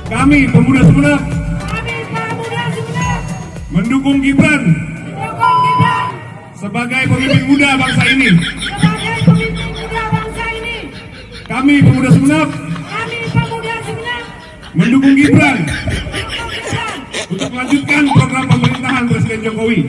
Kami pemuda Sumeneb Kami pemuda Sumeneb mendukung Gibran sebagai pemimpin muda bangsa ini. Kami pemuda Sumeneb mendukung Gibran untuk melanjutkan program pemerintahan Presiden Jokowi.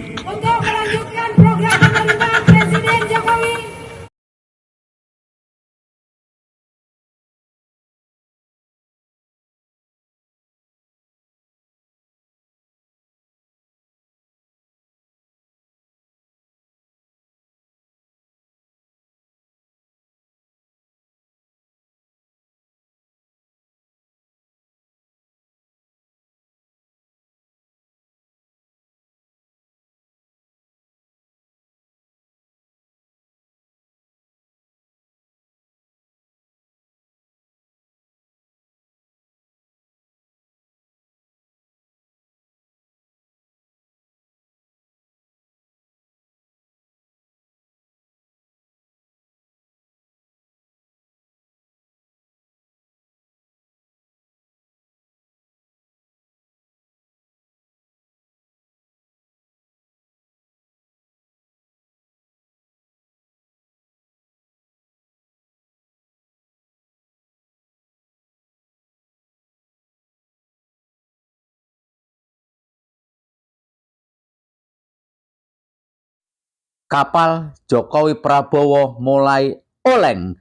Kapal Jokowi Prabowo mulai oleng,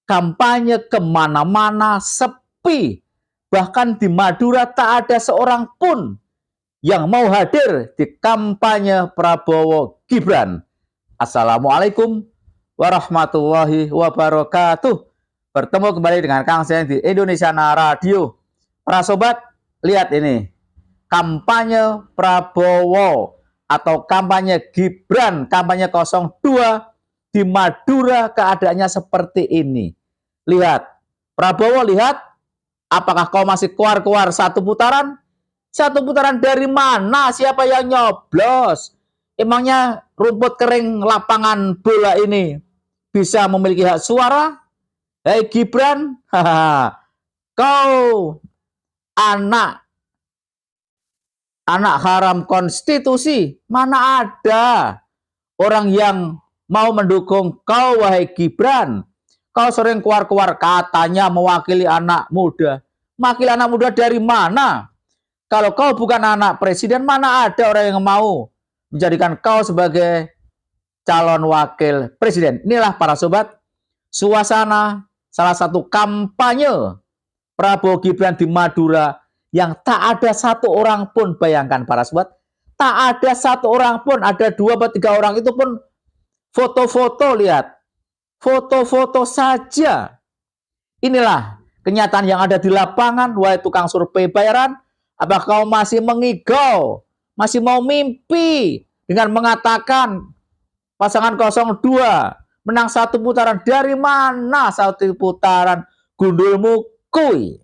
kampanye kemana-mana sepi, bahkan di Madura tak ada seorang pun yang mau hadir di kampanye Prabowo Gibran. Assalamualaikum warahmatullahi wabarakatuh. Bertemu kembali dengan Kang Seng di Indonesia Radio. Para sobat, lihat ini, kampanye Prabowo atau kampanye Gibran, kampanye 02 di Madura keadaannya seperti ini. Lihat, Prabowo lihat, apakah kau masih keluar-keluar satu putaran? Satu putaran dari mana? Siapa yang nyoblos? Emangnya rumput kering lapangan bola ini bisa memiliki hak suara? Hei Gibran, kau anak haram konstitusi, mana ada orang yang mau mendukung kau, wahai Gibran. Kau sering keluar-keluar katanya mewakili anak muda. Mewakili anak muda dari mana? Kalau kau bukan anak presiden, mana ada orang yang mau menjadikan kau sebagai calon wakil presiden. Inilah para sobat, suasana salah satu kampanye Prabowo Gibran di Madura yang tak ada satu orang pun, bayangkan para sobat, tak ada satu orang pun, ada 2 atau 3 orang itu pun foto-foto, lihat, foto-foto saja. Inilah kenyataan yang ada di lapangan, wahai tukang survei bayaran. Apakah kau masih mengigau, masih mau mimpi dengan mengatakan pasangan 02 menang satu putaran? Dari mana satu putaran, gundulmu kuy?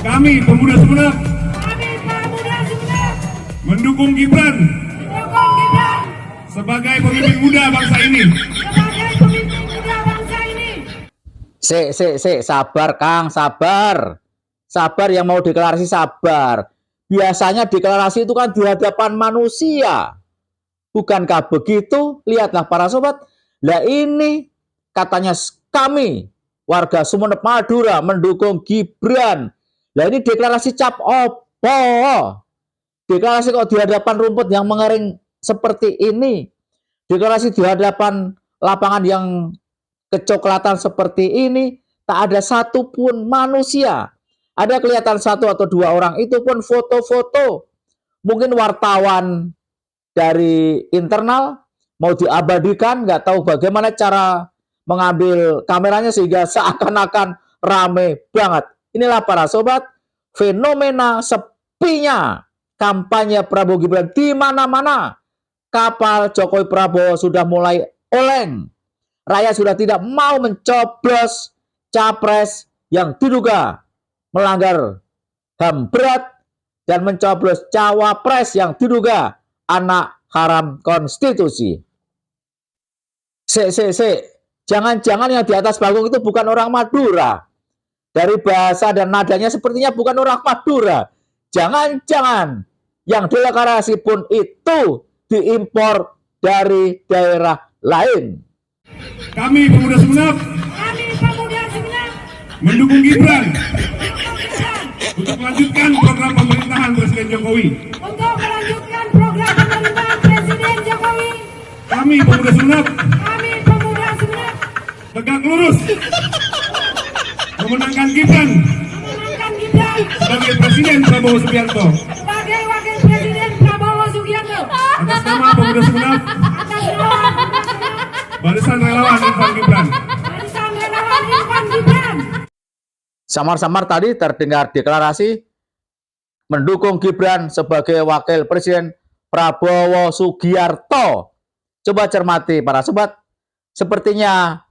Kami pemuda Sumeneb mendukung Gibran sebagai pemimpin muda bangsa ini. Sabar Kang, sabar. Sabar yang mau deklarasi, sabar. Biasanya deklarasi itu kan di hadapan manusia. Bukankah begitu? Lihatlah para sobat. Lah ini katanya kami warga Sumeneb Madura mendukung Gibran. Lah ini deklarasi cap opo? Deklarasi kok di hadapan rumput yang mengering seperti ini? Deklarasi di hadapan lapangan yang kecoklatan seperti ini, tak ada satupun manusia. Ada kelihatan 1 atau 2 orang, itu pun foto-foto. Mungkin wartawan dari internal mau diabadikan, nggak tahu bagaimana cara mengambil kameranya sehingga seakan-akan rame banget. Inilah para sobat, fenomena sepinya kampanye Prabowo Gibran di mana-mana. Kapal Jokowi Prabowo sudah mulai oleng. Rakyat sudah tidak mau mencoblos capres yang diduga melanggar HAM berat dan mencoblos cawapres yang diduga anak haram konstitusi. Jangan-jangan yang di atas panggung itu bukan orang Madura. Dari bahasa dan nadanya sepertinya bukan orang Madura. Jangan-jangan yang deklarasi pun itu diimpor dari daerah lain. Kami Pemuda Sumeneb Kami pemuda Sumeneb mendukung Gibran mendukung untuk melanjutkan program pemerintahan Presiden Jokowi. untuk melanjutkan program pemerintahan Presiden Jokowi. Kami Pemuda Sumeneb Kami pemuda Sumeneb tegak lurus memenangkan Gibran memenangkan Gibran sebagai Presiden Prabowo Subianto. sebagai Wakil Presiden Prabowo Subianto. Atas nama Pemuda Sumeneb, Atas nama Pemuda Sumeneb, Barisan Relawan Infan Gibran. Barisan Relawan Infan Gibran. Samar-samar tadi terdengar deklarasi mendukung Gibran sebagai Wakil Presiden Prabowo Subianto. Coba cermati para sobat, sepertinya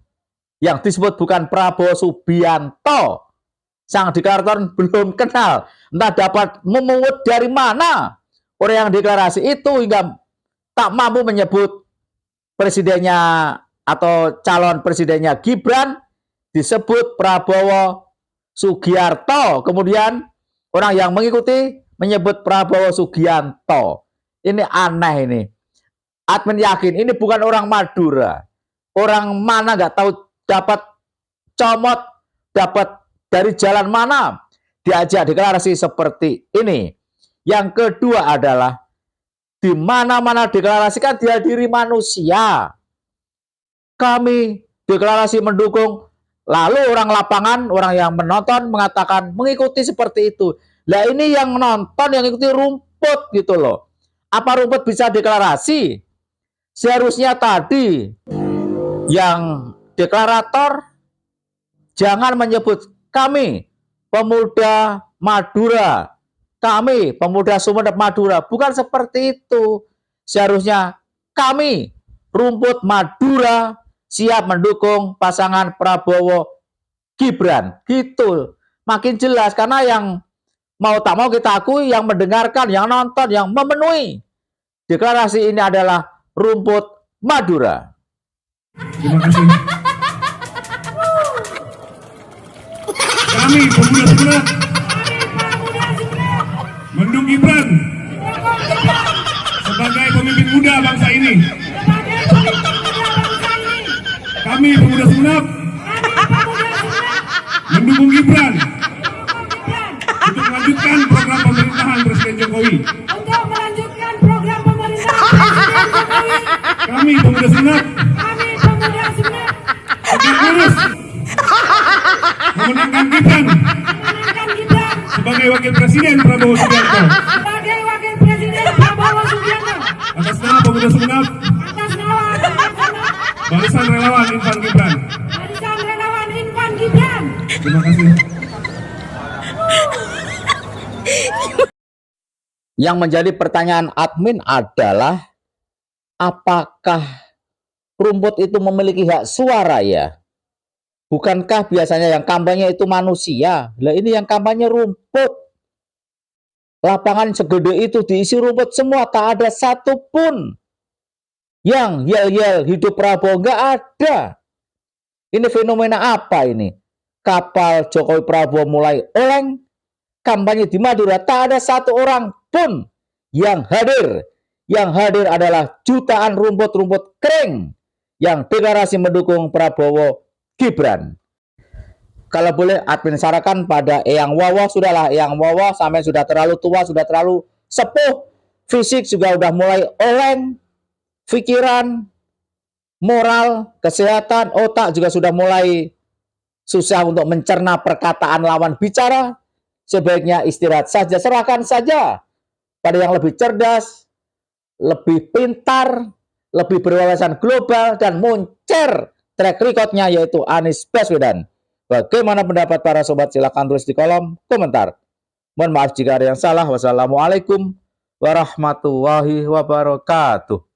yang disebut bukan Prabowo Subianto. Sang deklarator belum kenal, entah dapat memungut dari mana orang yang deklarasi itu hingga tak mampu menyebut presidennya atau calon presidennya Gibran disebut Prabowo Subianto. Kemudian orang yang mengikuti menyebut Prabowo Subianto. Ini aneh ini. Admin yakin ini bukan orang Madura. Orang mana nggak tahu dapat comot, dapat dari jalan mana diajak deklarasi seperti ini. Yang kedua adalah di mana-mana deklarasi kan dihadiri manusia. Kami deklarasi mendukung, lalu orang lapangan, orang yang menonton mengatakan mengikuti seperti itu. Lah ini yang nonton, yang ikuti rumput gitu loh. Apa rumput bisa deklarasi? Seharusnya tadi yang deklarator jangan menyebut kami pemuda Madura, kami pemuda Sumeneb Madura, bukan seperti itu. Seharusnya kami rumput Madura siap mendukung pasangan Prabowo Gibran, gitu. Makin jelas karena yang mau tak mau kita akui, yang mendengarkan, yang nonton, yang memenuhi deklarasi ini adalah rumput Madura. Terima kasih. Kami Pemuda Sumeneb Pemuda Sumeneb mendukung Gibran mendukung Gibran sebagai pemimpin muda bangsa ini. sebagai pemimpin muda bangsa ini. Kami Pemuda Sumeneb Kami pemuda Sumeneb mendukung Gibran mendukung Gibran untuk melanjutkan program pemerintahan Presiden Jokowi. untuk melanjutkan program pemerintahan Presiden Jokowi. Kami Pemuda Sumeneb Kami pemuda Sumeneb tegak lurus memenangkan Gibran memenangkan Gibran sebagai Wakil Presiden Prabowo Subianto. sebagai Wakil Presiden Prabowo Subianto. Atas nama Pemuda Sumeneb, Atas nama Pemuda Sumeneb, Barisan Relawan Infan Gibran. Barisan Relawan Infan Gibran. Terima kasih. Yang menjadi pertanyaan admin adalah apakah rumput itu memiliki hak suara ya? Bukankah biasanya yang kampanye itu manusia? Lah ini yang kampanye rumput. Lapangan segede itu diisi rumput semua, tak ada satupun yang yel-yel hidup Prabowo, nggak ada. Ini fenomena apa ini? Kapal Jokowi Prabowo mulai oleng, kampanye di Madura tak ada satu orang pun yang hadir. Yang hadir adalah jutaan rumput-rumput kering yang deklarasi mendukung Prabowo Gibran. Kalau boleh admin sarankan pada Eyang Wowo, sudahlah Eyang Wowo sampai sudah terlalu tua, sudah terlalu sepuh, fisik juga udah mulai oleng, pikiran, moral, kesehatan, otak juga sudah mulai susah untuk mencerna perkataan lawan bicara. Sebaiknya istirahat saja, serahkan saja pada yang lebih cerdas, lebih pintar, lebih berwawasan global dan moncer track recordnya yaitu Anies Baswedan. Bagaimana pendapat para sobat? Silahkan tulis di kolom komentar. Mohon maaf jika ada yang salah. Wassalamualaikum warahmatullahi wabarakatuh.